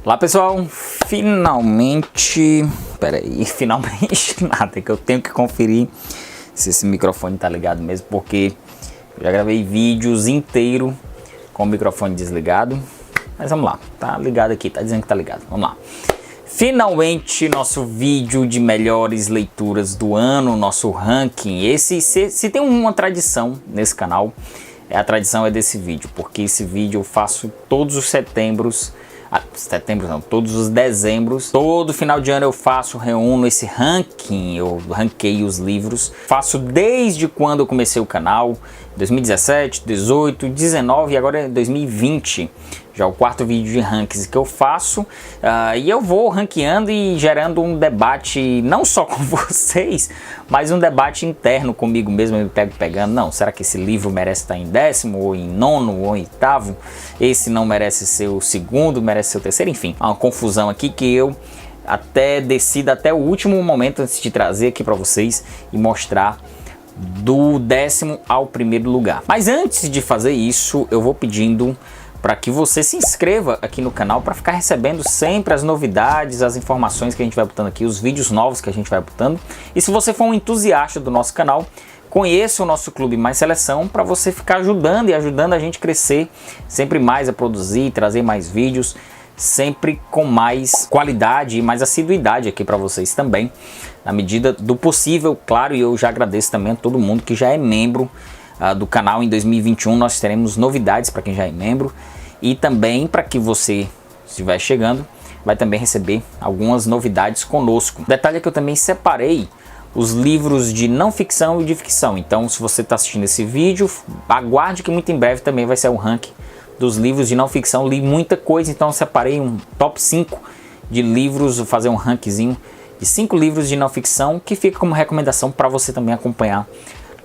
Olá pessoal, finalmente nada, que eu tenho que conferir se esse microfone tá ligado mesmo, porque eu já gravei vídeos inteiros com o microfone desligado, mas vamos lá, tá ligado aqui, tá dizendo que tá ligado, vamos lá. Finalmente nosso vídeo de melhores leituras do ano, nosso ranking. Se tem uma tradição nesse canal, a tradição é desse vídeo, porque esse vídeo eu faço todos os todos os dezembros, todo final de ano eu reúno esse ranking, eu ranqueio os livros, faço desde quando eu comecei o canal, 2017, 18, 19 e agora é 2020, já o quarto vídeo de rankings que eu faço, e eu vou ranqueando e gerando um debate, não só com vocês, mas um debate interno comigo mesmo, eu me pego pegando, não, será que esse livro merece estar em 10º, ou em 9º, ou em 8º, esse não merece ser o segundo, merece ser o terceiro, enfim, há uma confusão aqui que eu decido até o último momento antes de trazer aqui para vocês e mostrar do 10º ao 1º lugar. Mas antes de fazer isso, eu vou pedindo para que você se inscreva aqui no canal para ficar recebendo sempre as novidades, as informações que a gente vai botando aqui, os vídeos novos que a gente vai botando. E se você for um entusiasta do nosso canal, conheça o nosso Clube Mais Seleção para você ficar ajudando a gente crescer sempre mais, a produzir, trazer mais vídeos, sempre com mais qualidade e mais assiduidade aqui para vocês também, na medida do possível, claro. E eu já agradeço também a todo mundo que já é membro do canal. Em 2021 nós teremos novidades para quem já é membro, e também para que você estiver chegando vai também receber algumas novidades conosco. Detalhe é que eu também separei os livros de não ficção e de ficção, então se você está assistindo esse vídeo, aguarde que muito em breve também vai ser o ranking dos livros de não ficção. Li muita coisa, então eu separei um top 5 de livros, vou fazer um rankzinho de 5 livros de não ficção, que fica como recomendação para você também acompanhar.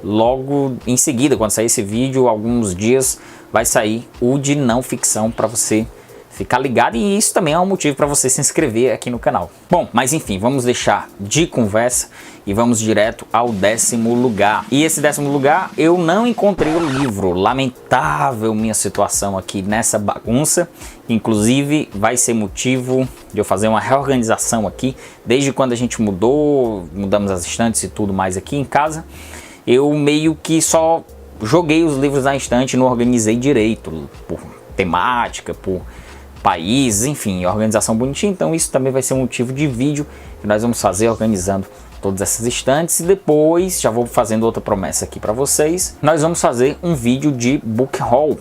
Logo em seguida, quando sair esse vídeo, alguns dias vai sair o de não ficção para você ficar ligado, e isso também é um motivo para você se inscrever aqui no canal. Bom, mas enfim, vamos deixar de conversa e vamos direto ao 10º lugar. E esse 10º lugar eu não encontrei o livro, lamentável minha situação aqui nessa bagunça, inclusive vai ser motivo de eu fazer uma reorganização aqui. Desde quando a gente mudamos as estantes e tudo mais aqui em casa, eu meio que só joguei os livros na estante, não organizei direito, por temática, por país, enfim, organização bonitinha. Então isso também vai ser um motivo de vídeo que nós vamos fazer, organizando todas essas estantes. E depois, já vou fazendo outra promessa aqui para vocês, nós vamos fazer um vídeo de Bookshelf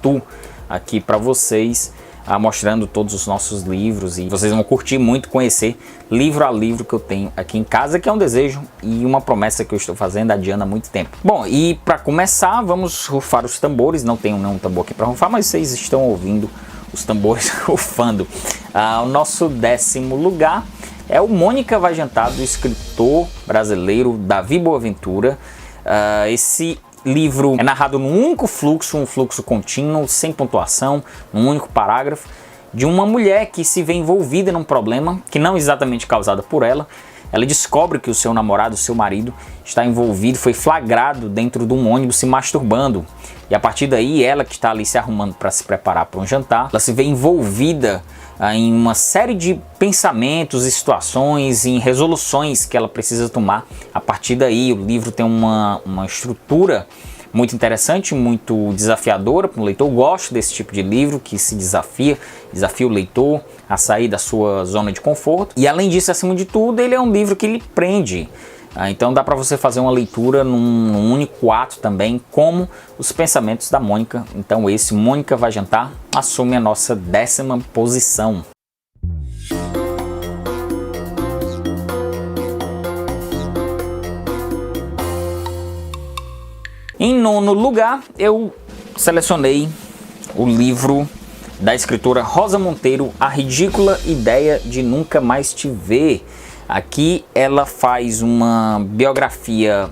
Tour aqui para vocês, mostrando todos os nossos livros, e vocês vão curtir muito conhecer livro a livro que eu tenho aqui em casa, que é um desejo e uma promessa que eu estou fazendo adiando há muito tempo. Bom, e para começar, vamos rufar os tambores. Não tenho nenhum tambor aqui para rufar, mas vocês estão ouvindo os tambores rufando. O nosso 10º lugar é o Mônica Vai Jantar, do escritor brasileiro Davi Boaventura. Esse livro é narrado num único fluxo, um fluxo contínuo, sem pontuação, num único parágrafo, de uma mulher que se vê envolvida num problema que não é exatamente causado por ela. Ela descobre que o seu namorado, o seu marido, está envolvido, foi flagrado dentro de um ônibus se masturbando. E a partir daí, ela que está ali se arrumando para se preparar para um jantar, ela se vê envolvida em uma série de pensamentos e situações, em resoluções que ela precisa tomar. A partir daí, o livro tem uma estrutura muito interessante, muito desafiadora para o leitor. Eu gosto desse tipo de livro que se desafia o leitor a sair da sua zona de conforto. E além disso, acima de tudo, ele é um livro que lhe prende. Então dá para você fazer uma leitura num único ato também, como os pensamentos da Mônica. Então esse Mônica Vai Jantar assume a nossa 10ª posição. Em 9º lugar, eu selecionei o livro da escritora Rosa Monteiro, A Ridícula Ideia de Nunca Mais Te Ver. Aqui ela faz uma biografia,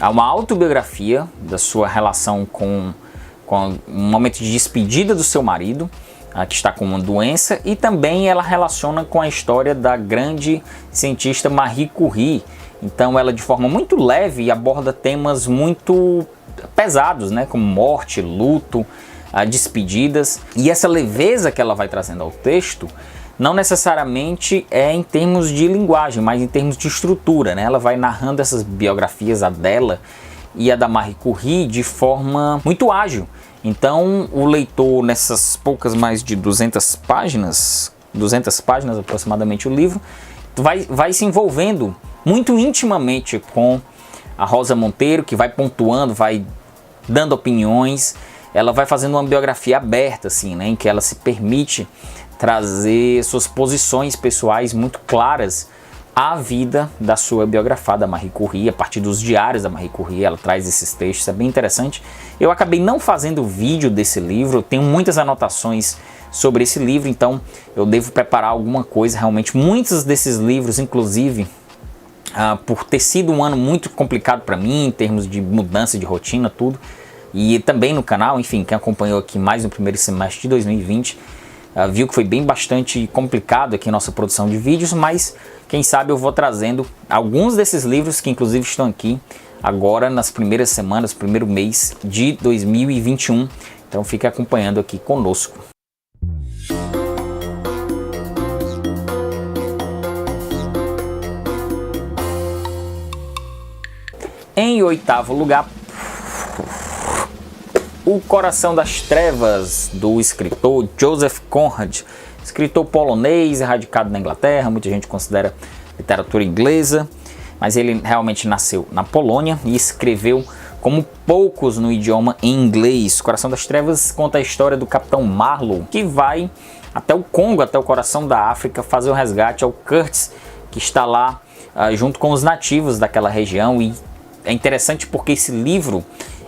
uma autobiografia da sua relação com um momento de despedida do seu marido, que está com uma doença, e também ela relaciona com a história da grande cientista Marie Curie. Então ela, de forma muito leve, aborda temas muito pesados, né, como morte, luto, despedidas. E essa leveza que ela vai trazendo ao texto não necessariamente é em termos de linguagem, mas em termos de estrutura, né? Ela vai narrando essas biografias, a dela e a da Marie Curie, de forma muito ágil. Então o leitor, nessas poucas mais de 200 páginas aproximadamente o livro, vai se envolvendo muito intimamente com a Rosa Monteiro, que vai pontuando, vai dando opiniões. Ela vai fazendo uma biografia aberta, assim, né, em que ela se permite trazer suas posições pessoais muito claras à vida da sua biografada, Marie Curie, a partir dos diários da Marie Curie. Ela traz esses textos, é bem interessante. Eu acabei não fazendo vídeo desse livro, eu tenho muitas anotações sobre esse livro, então eu devo preparar alguma coisa. Realmente, muitos desses livros, inclusive, por ter sido um ano muito complicado para mim, em termos de mudança de rotina, tudo, e também no canal, enfim, quem acompanhou aqui mais no primeiro semestre de 2020, viu que foi bastante complicado aqui a nossa produção de vídeos, mas quem sabe eu vou trazendo alguns desses livros que inclusive estão aqui agora nas primeiras semanas, primeiro mês de 2021. Então fique acompanhando aqui conosco. Em oitavo lugar, O Coração das Trevas, do escritor Joseph Conrad, escritor polonês, radicado na Inglaterra. Muita gente considera literatura inglesa, mas ele realmente nasceu na Polônia e escreveu como poucos no idioma em inglês. O Coração das Trevas conta a história do Capitão Marlowe, que vai até o Congo, até o coração da África, fazer o resgate ao Curtis, que está lá junto com os nativos daquela região. E é interessante porque esse livro,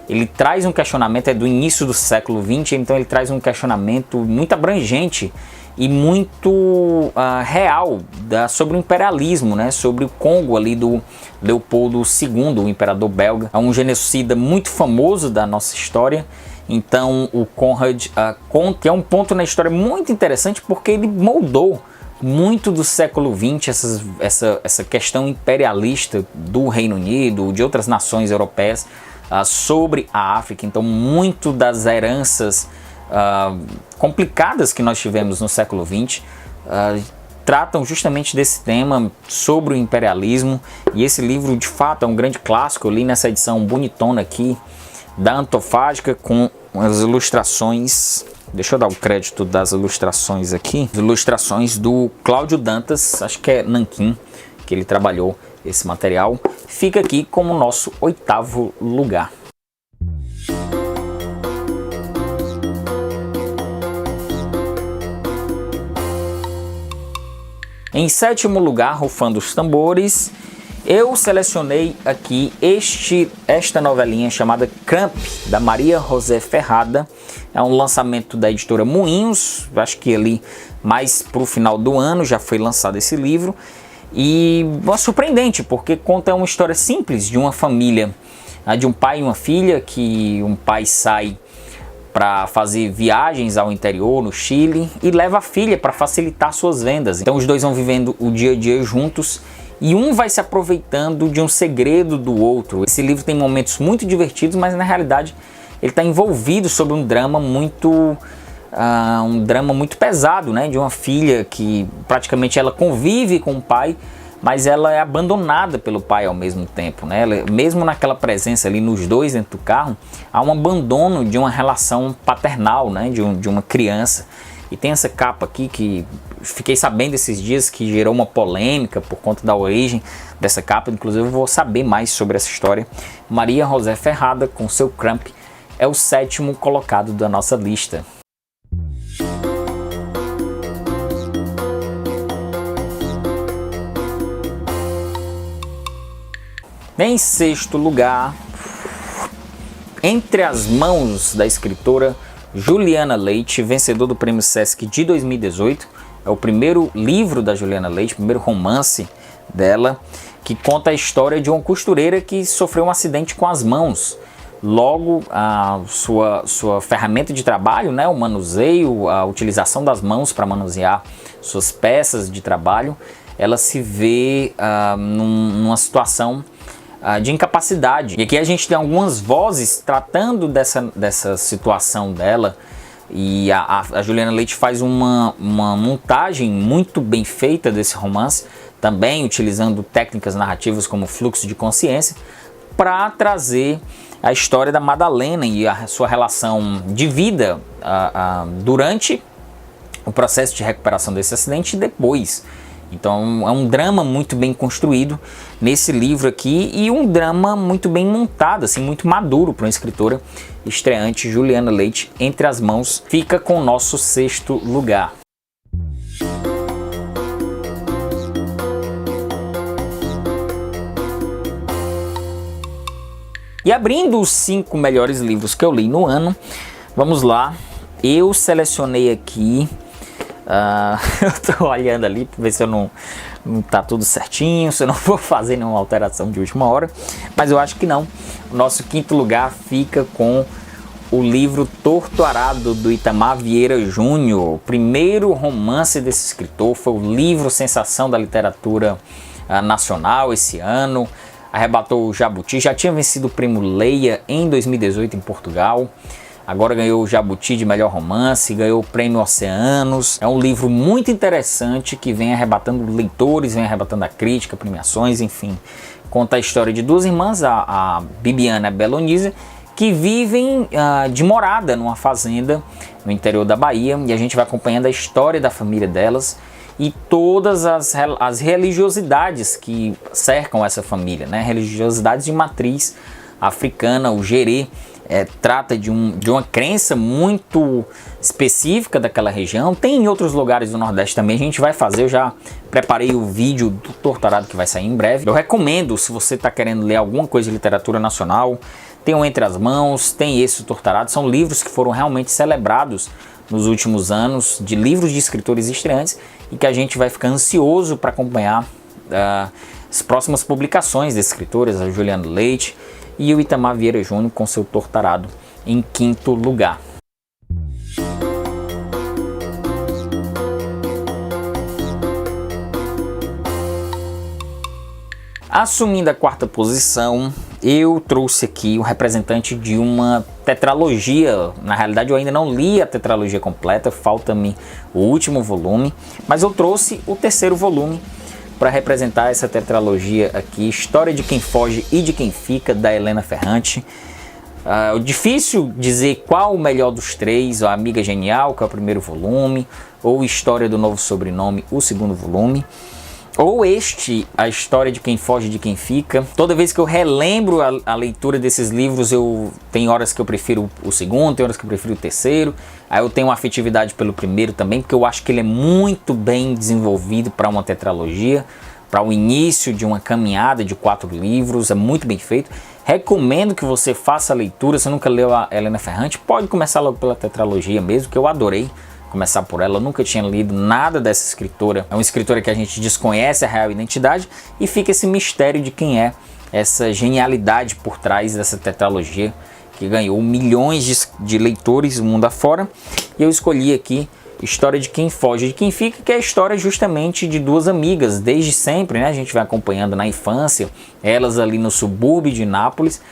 ele traz um questionamento, é do início do século XX, então ele traz um questionamento muito abrangente e muito real sobre o imperialismo, né? Sobre o Congo ali do Leopoldo II, o imperador belga. É um genocida muito famoso da nossa história. Então o Conrad conta, é um ponto na história muito interessante porque ele moldou muito do século XX essa questão imperialista do Reino Unido, de outras nações europeias, sobre a África. Então muito das heranças complicadas que nós tivemos no século XX tratam justamente desse tema, sobre o imperialismo. E esse livro de fato é um grande clássico. Eu li nessa edição bonitona aqui da Antofágica, com as ilustrações, deixa eu dar o crédito das ilustrações aqui, as ilustrações do Cláudio Dantas, acho que é nanquim que ele trabalhou esse material. Fica aqui como nosso oitavo lugar. Em sétimo lugar, rufando os tambores, eu selecionei aqui esta novelinha chamada Cramp, da Maria José Ferrada. É um lançamento da editora Moinhos, acho que ali mais para o final do ano já foi lançado esse livro. E surpreendente, porque conta uma história simples de uma família, de um pai e uma filha, que um pai sai para fazer viagens ao interior, no Chile, e leva a filha para facilitar suas vendas. Então os dois vão vivendo o dia a dia juntos e um vai se aproveitando de um segredo do outro. Esse livro tem momentos muito divertidos, mas na realidade ele está envolvido sobre um drama muito pesado, né? De uma filha que praticamente ela convive com o pai, mas ela é abandonada pelo pai ao mesmo tempo, né? Mesmo naquela presença ali nos dois dentro do carro, há um abandono de uma relação paternal, né? De uma criança. E tem essa capa aqui que fiquei sabendo esses dias que gerou uma polêmica por conta da origem dessa capa. Inclusive eu vou saber mais sobre essa história. Maria José Ferrada, com seu Cramp, é o sétimo colocado da nossa lista. Em sexto lugar, Entre as Mãos, da escritora Juliana Leite, vencedor do Prêmio Sesc de 2018. É o primeiro livro da Juliana Leite, o primeiro romance dela, que conta a história de uma costureira que sofreu um acidente com as mãos. Logo, a sua ferramenta de trabalho, né, o manuseio, a utilização das mãos para manusear suas peças de trabalho, ela se vê numa situação de incapacidade. E aqui a gente tem algumas vozes tratando dessa situação dela, E a Juliana Leite faz uma montagem muito bem feita desse romance, também utilizando técnicas narrativas como fluxo de consciência, para trazer a história da Madalena e a sua relação de vida durante o processo de recuperação desse acidente e depois. Então é um drama muito bem construído nesse livro aqui e um drama muito bem montado, assim, muito maduro para uma escritora estreante. Juliana Leite, Entre as Mãos, fica com o nosso 6º lugar. E abrindo os 5 melhores livros que eu li no ano, vamos lá, eu selecionei aqui, eu tô olhando ali para ver se eu não tá tudo certinho, se eu não vou fazer nenhuma alteração de última hora, mas eu acho que não. O nosso 5º lugar fica com o livro Torto Arado, do Itamar Vieira Júnior, o primeiro romance desse escritor, foi o livro sensação da literatura nacional esse ano. Arrebatou o Jabuti, já tinha vencido o prêmio Leia em 2018 em Portugal, agora ganhou o Jabuti de melhor romance, ganhou o prêmio Oceanos. É um livro muito interessante que vem arrebatando leitores, vem arrebatando a crítica, premiações, enfim. Conta a história de 2 irmãs, a Bibiana e a Belonísia, que vivem de morada numa fazenda no interior da Bahia, e a gente vai acompanhando a história da família delas e todas as religiosidades que cercam essa família, né? Religiosidades de matriz africana. O Gerê trata de uma crença muito específica daquela região. Tem em outros lugares do Nordeste também, a gente vai fazer. Eu já preparei o vídeo do Torto Arado que vai sair em breve. Eu recomendo, se você está querendo ler alguma coisa de literatura nacional, tem o Entre as Mãos, tem esse Torto Arado. São livros que foram realmente celebrados nos últimos anos, de livros de escritores estreantes, e que a gente vai ficar ansioso para acompanhar as próximas publicações de escritores, a Juliana Leite e o Itamar Vieira Júnior com seu Torto Arado em 5º lugar. Assumindo a 4ª posição, eu trouxe aqui o representante de uma tetralogia. Na realidade eu ainda não li a tetralogia completa, falta-me o último volume, mas eu trouxe o 3º volume para representar essa tetralogia aqui, História de Quem Foge e de Quem Fica, da Helena Ferrante. Difícil dizer qual o melhor dos 3, a Amiga Genial, que é o 1º volume, ou História do Novo Sobrenome, o 2º volume. Ou a História de Quem Foge e de Quem Fica. Toda vez que eu relembro a leitura desses livros, tem horas que eu prefiro o 2º, tem horas que eu prefiro o 3º. Aí eu tenho uma afetividade pelo 1º também, porque eu acho que ele é muito bem desenvolvido para uma tetralogia, para o início de uma caminhada de 4 livros, é muito bem feito. Recomendo que você faça a leitura. Se nunca leu a Helena Ferrante, pode começar logo pela tetralogia mesmo, que eu adorei começar por ela. Eu nunca tinha lido nada dessa escritora. É uma escritora que a gente desconhece a real identidade e fica esse mistério de quem é essa genialidade por trás dessa tetralogia que ganhou milhões de leitores mundo afora. E eu escolhi aqui História de Quem Foge e de Quem Fica, que é a história justamente de 2 amigas, desde sempre, né? A gente vai acompanhando na infância, elas ali no subúrbio de Nápoles.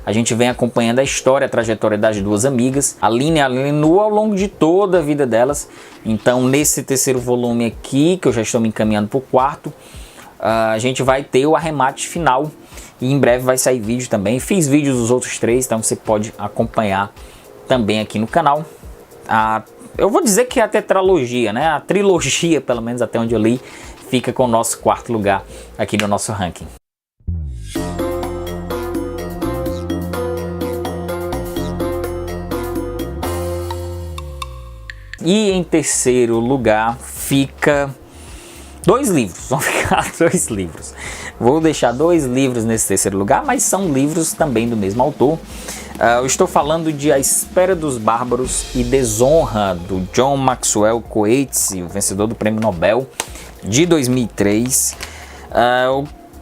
A gente vem acompanhando a história, a trajetória das 2 amigas, a Aline e a Lenu, ao longo de toda a vida delas. Então, nesse 3º volume aqui, que eu já estou me encaminhando para o 4º, a gente vai ter o arremate final. E em breve vai sair vídeo também. Fiz vídeos dos outros 3, então você pode acompanhar também aqui no canal. Eu vou dizer que é a tetralogia, né? A trilogia, pelo menos até onde eu li, fica com o nosso 4º lugar aqui no nosso ranking. E em 3º lugar fica 2 livros, vão ficar 2 livros. Vou deixar 2 livros nesse 3º lugar, mas são livros também do mesmo autor. Eu estou falando de A Espera dos Bárbaros e Desonra, do John Maxwell Coetzee, o vencedor do Prêmio Nobel de 2003.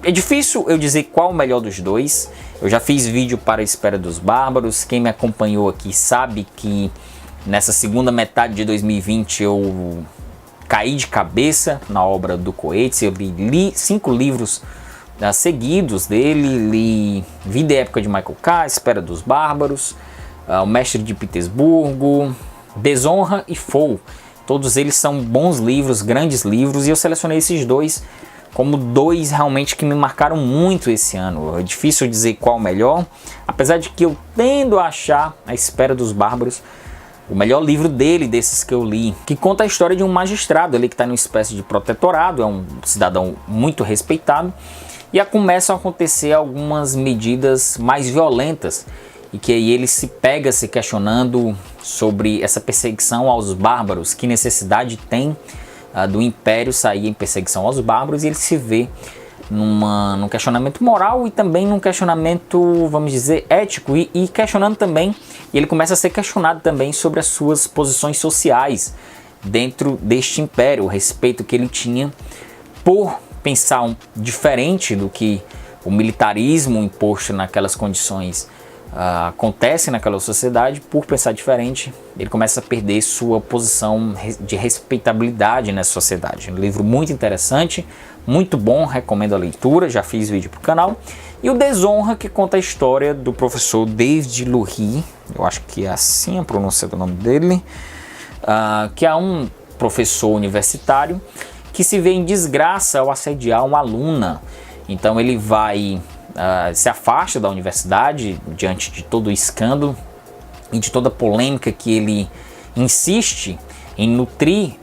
É difícil eu dizer qual o melhor dos 2. Eu já fiz vídeo para A Espera dos Bárbaros. Quem me acompanhou aqui sabe que nessa segunda metade de 2020 eu caí de cabeça na obra do Coetzee. Eu li 5 livros seguidos dele, li Vida e Época de Michael K., Espera dos Bárbaros, O Mestre de Petersburgo, Desonra e Foe. Todos eles são bons livros, grandes livros, e eu selecionei esses dois como dois realmente que me marcaram muito esse ano. É difícil dizer qual o melhor, apesar de que eu tendo a achar A Espera dos Bárbaros o melhor livro dele, desses que eu li, que conta a história de um magistrado ali que está numa espécie de protetorado, é um cidadão muito respeitado, e começam a acontecer algumas medidas mais violentas, e que aí ele se pega se questionando sobre essa perseguição aos bárbaros, que necessidade tem do Império sair em perseguição aos bárbaros, e ele se vê num questionamento moral e também num questionamento, vamos dizer, ético, e questionando também, e ele começa a ser questionado também sobre as suas posições sociais dentro deste império, o respeito que ele tinha por pensar diferente do que o militarismo imposto naquelas condições acontece naquela sociedade. Por pensar diferente, ele começa a perder sua posição de respeitabilidade nessa sociedade. Um livro muito interessante, muito bom, recomendo a leitura, já fiz vídeo para o canal. E o Desonra, que conta a história do professor David Lurie, eu acho que é assim a pronúncia do nome dele, que é um professor universitário que se vê em desgraça ao assediar uma aluna. Então ele vai... se afasta da universidade diante de todo o escândalo e de toda a polêmica que ele insiste em nutrir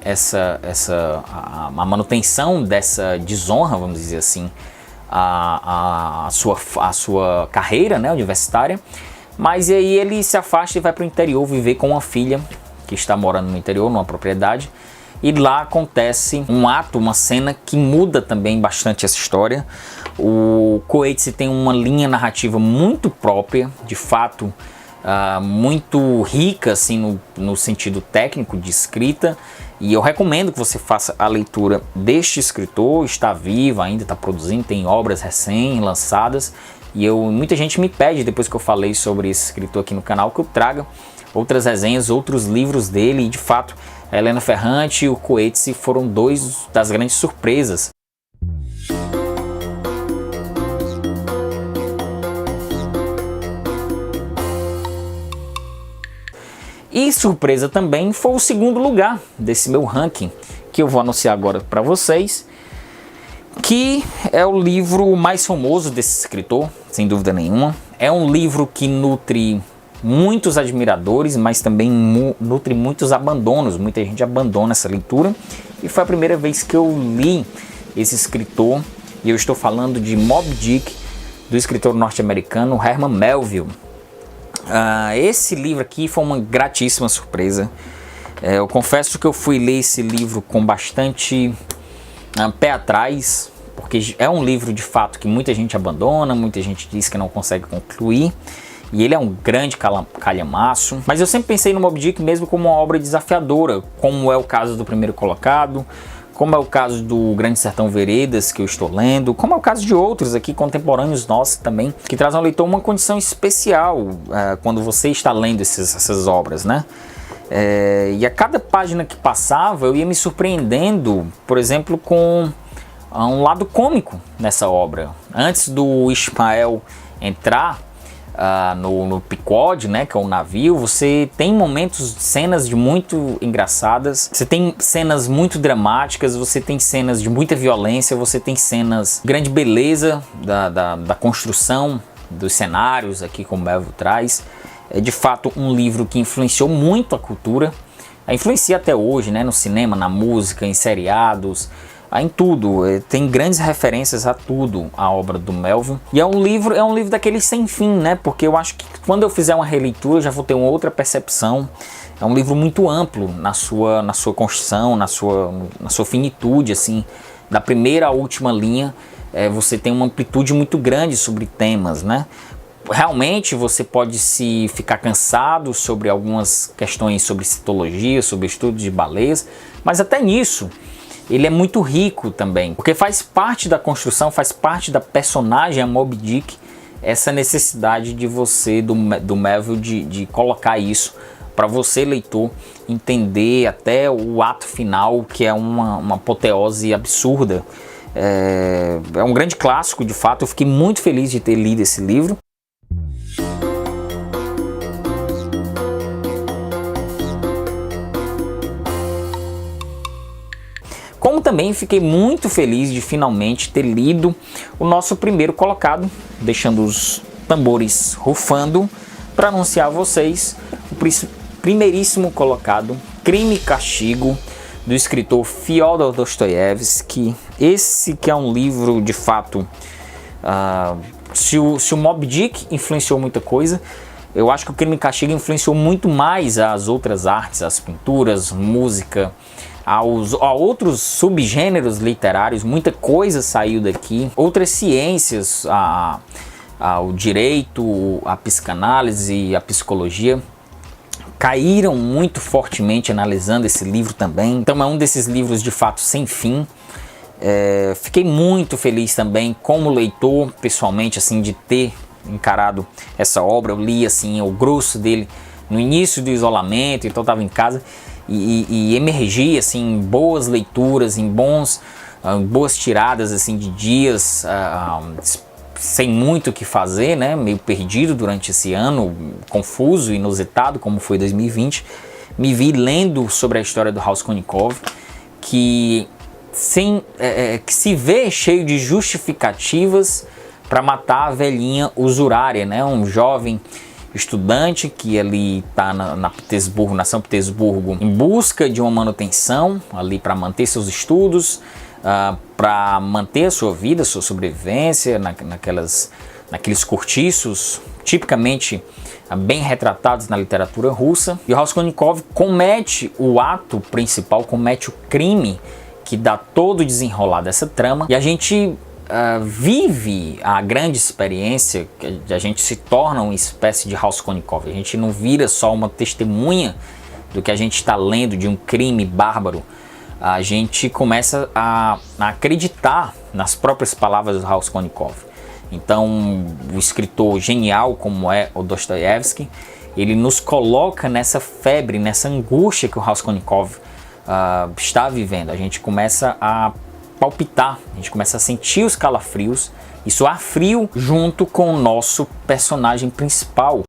a manutenção dessa desonra, vamos dizer assim, a sua carreira, né, universitária. Mas aí ele se afasta e vai para o interior viver com uma filha que está morando no interior, numa propriedade. E lá acontece um ato, uma cena que muda também bastante essa história. O Coetzee tem uma linha narrativa muito própria, de fato, muito rica assim, no sentido técnico de escrita. E eu recomendo que você faça a leitura deste escritor. Está vivo ainda, está produzindo, tem obras recém-lançadas. E muita gente me pede, depois que eu falei sobre esse escritor aqui no canal, que eu traga outras resenhas, outros livros dele. E de fato, a Helena Ferrante e o Coetzee foram dois das grandes surpresas. E surpresa também foi o segundo lugar desse meu ranking, que eu vou anunciar agora para vocês, que é o livro mais famoso desse escritor, sem dúvida nenhuma. É um livro que nutre muitos admiradores, mas também nutre muitos abandonos. Muita gente abandona essa leitura, e foi a primeira vez que eu li esse escritor, e eu estou falando de Moby Dick, do escritor norte-americano Herman Melville. Esse livro aqui foi uma gratíssima surpresa. Eu confesso que eu fui ler esse livro com bastante pé atrás, porque é um livro de fato que muita gente abandona, muita gente diz que não consegue concluir, e ele é um grande calhamaço. Mas eu sempre pensei no Moby Dick mesmo como uma obra desafiadora, como é o caso do primeiro colocado, como é o caso do Grande Sertão Veredas, que eu estou lendo, como é o caso de outros aqui contemporâneos nossos também, que trazem ao leitor uma condição especial quando você está lendo essas obras, né? E a cada página que passava eu ia me surpreendendo, por exemplo, com um lado cômico nessa obra. Antes do Ismael entrar no Pequod, né, que é o navio, você tem momentos, cenas de muito engraçadas, você tem cenas muito dramáticas, você tem cenas de muita violência, você tem cenas de grande beleza da construção dos cenários aqui, como o Melville traz. É de fato um livro que influenciou muito a cultura, influencia até hoje, né, no cinema, na música, em seriados, em tudo. Tem grandes referências a tudo, a obra do Melville. E é um livro daqueles sem fim, né? Porque eu acho que quando eu fizer uma releitura eu já vou ter uma outra percepção. É um livro muito amplo na sua construção, na sua finitude, assim, da primeira à última linha. Você tem uma amplitude muito grande sobre temas, né? Realmente você pode ficar cansado sobre algumas questões sobre citologia, sobre estudo de baleias, mas até nisso ele é muito rico também, porque faz parte da construção, faz parte da personagem, a Moby Dick, essa necessidade de você, do Melville, de colocar isso para você, leitor, entender até o ato final, que é uma apoteose absurda. É um grande clássico, de fato. Eu fiquei muito feliz de ter lido esse livro. Como também fiquei muito feliz de finalmente ter lido o nosso primeiro colocado, deixando os tambores rufando para anunciar a vocês o primeiríssimo colocado, Crime e Castigo, do escritor Fyodor Dostoiévski. Esse que é um livro, de fato, se o Moby Dick influenciou muita coisa, eu acho que o Crime e Castigo influenciou muito mais as outras artes, as pinturas, música, a outros subgêneros literários. Muita coisa saiu daqui, outras ciências, o direito, a psicanálise, a psicologia, caíram muito fortemente analisando esse livro também. Então é um desses livros de fato sem fim. Fiquei muito feliz também como leitor, pessoalmente, assim, de ter encarado essa obra. Eu li assim o grosso dele no início do isolamento, então estava em casa e emergi assim em boas leituras, em boas tiradas assim de dias, sem muito o que fazer, né? Meio perdido durante esse ano, confuso, inusitado como foi 2020. Me vi lendo sobre a história do Raskolnikov, que se vê cheio de justificativas para matar a velhinha usurária, né? Um jovem estudante que ali está na São Petersburgo, em busca de uma manutenção ali para manter seus estudos, para manter a sua vida, a sua sobrevivência naqueles cortiços tipicamente bem retratados na literatura russa. E o Raskolnikov comete o ato principal, comete o crime que dá todo o desenrolar dessa trama, e a gente vive a grande experiência, que a gente se torna uma espécie de Raskolnikov. A gente não vira só uma testemunha do que a gente está lendo, de um crime bárbaro. A gente começa a acreditar nas próprias palavras do Raskolnikov. Então, o escritor genial como é o Dostoiévski, ele nos coloca nessa febre, nessa angústia que o Raskolnikov está vivendo. A gente começa a palpitar, a gente começa a sentir os calafrios e suar frio junto com o nosso personagem principal.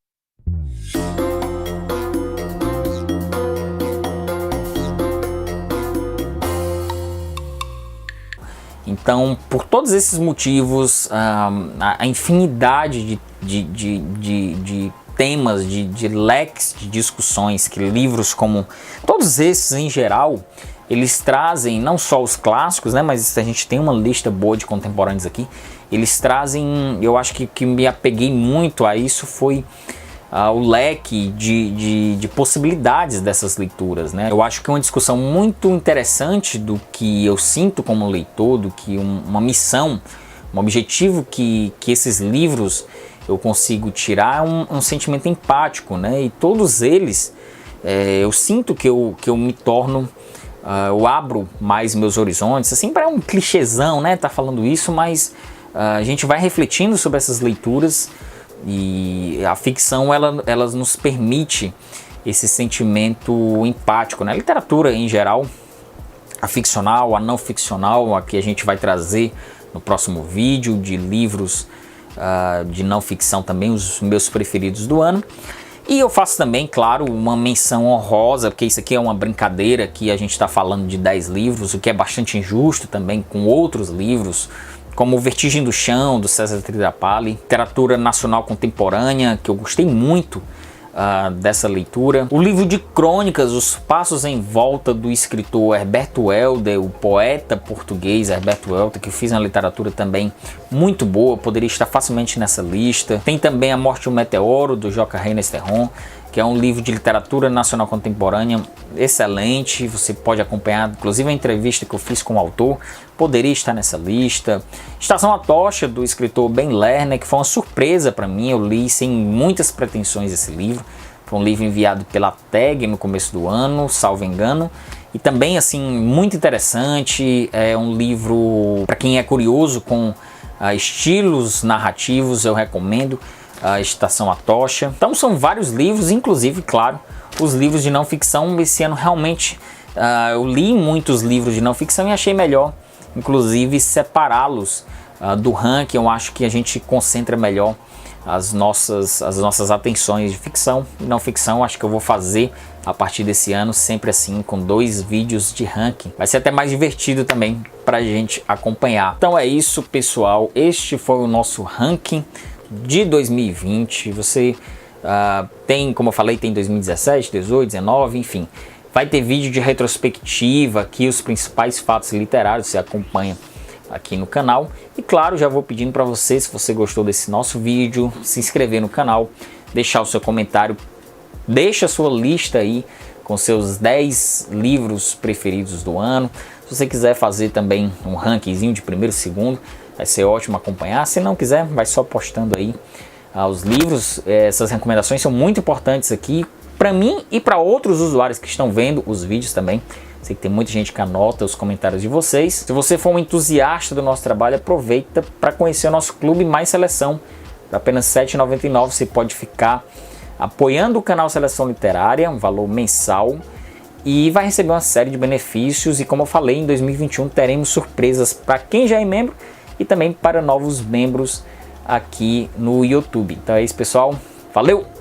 Então, por todos esses motivos, a infinidade de temas, de leques de discussões que livros como todos esses em geral, eles trazem não só os clássicos, né, mas a gente tem uma lista boa de contemporâneos aqui. Eles trazem, eu acho que me apeguei muito a isso foi o leque de possibilidades dessas leituras, né? Eu acho que é uma discussão muito interessante do que eu sinto como leitor, do que uma missão, um objetivo que esses livros eu consigo tirar, um sentimento empático, né? E todos eles, eu sinto que eu me torno, eu abro mais meus horizontes, assim, para um clichêzão, né, tá falando isso, mas a gente vai refletindo sobre essas leituras e a ficção, ela nos permite esse sentimento empático, né? A literatura em geral, a ficcional, a não ficcional, a que a gente vai trazer no próximo vídeo, de livros de não ficção também, os meus preferidos do ano. E eu faço também, claro, uma menção honrosa, porque isso aqui é uma brincadeira, que a gente está falando de 10 livros, o que é bastante injusto também com outros livros, como O Vertigem do Chão, do César Tridapalli, literatura nacional contemporânea, que eu gostei muito dessa leitura. O livro de crônicas, Os Passos em Volta, do escritor Herberto Helder, o poeta português Herberto Helder, que eu fiz uma literatura também muito boa, poderia estar facilmente nessa lista. Tem também A Morte de um Meteoro, do Joca Reines Terron, que é um livro de literatura nacional contemporânea excelente. Você pode acompanhar, inclusive, a entrevista que eu fiz com o autor, poderia estar nessa lista. Estação à Tocha, do escritor Ben Lerner, que foi uma surpresa para mim. Eu li sem muitas pretensões esse livro. Foi um livro enviado pela TEG no começo do ano, salvo engano. E também, assim, muito interessante. É um livro, para quem é curioso com estilos narrativos, eu recomendo. A Estação à Tocha. Então são vários livros, inclusive, claro, os livros de não ficção. Esse ano realmente eu li muitos livros de não ficção e achei melhor, inclusive, separá-los do ranking. Eu acho que a gente concentra melhor as nossas atenções de ficção e não ficção. Acho que eu vou fazer a partir desse ano sempre assim, com 2 vídeos de ranking. Vai ser até mais divertido também pra gente acompanhar. Então é isso, pessoal, este foi o nosso ranking de 2020. Você tem, como eu falei, tem 2017, 18, 19, enfim. Vai ter vídeo de retrospectiva aqui, os principais fatos literários, você acompanha aqui no canal. E claro, já vou pedindo para você, se você gostou desse nosso vídeo, se inscrever no canal, deixar o seu comentário, deixa a sua lista aí com seus 10 livros preferidos do ano. Se você quiser fazer também um rankingzinho de primeiro e segundo, vai ser ótimo acompanhar. Se não quiser, vai só postando aí os livros. Essas recomendações são muito importantes aqui para mim e para outros usuários que estão vendo os vídeos também. Sei que tem muita gente que anota os comentários de vocês. Se você for um entusiasta do nosso trabalho, aproveita para conhecer o nosso Clube Mais Seleção. Por apenas R$ 7,99 você pode ficar apoiando o canal Seleção Literária, um valor mensal, e vai receber uma série de benefícios. E como eu falei, em 2021 teremos surpresas para quem já é membro e também para novos membros aqui no YouTube. Então é isso, pessoal. Valeu!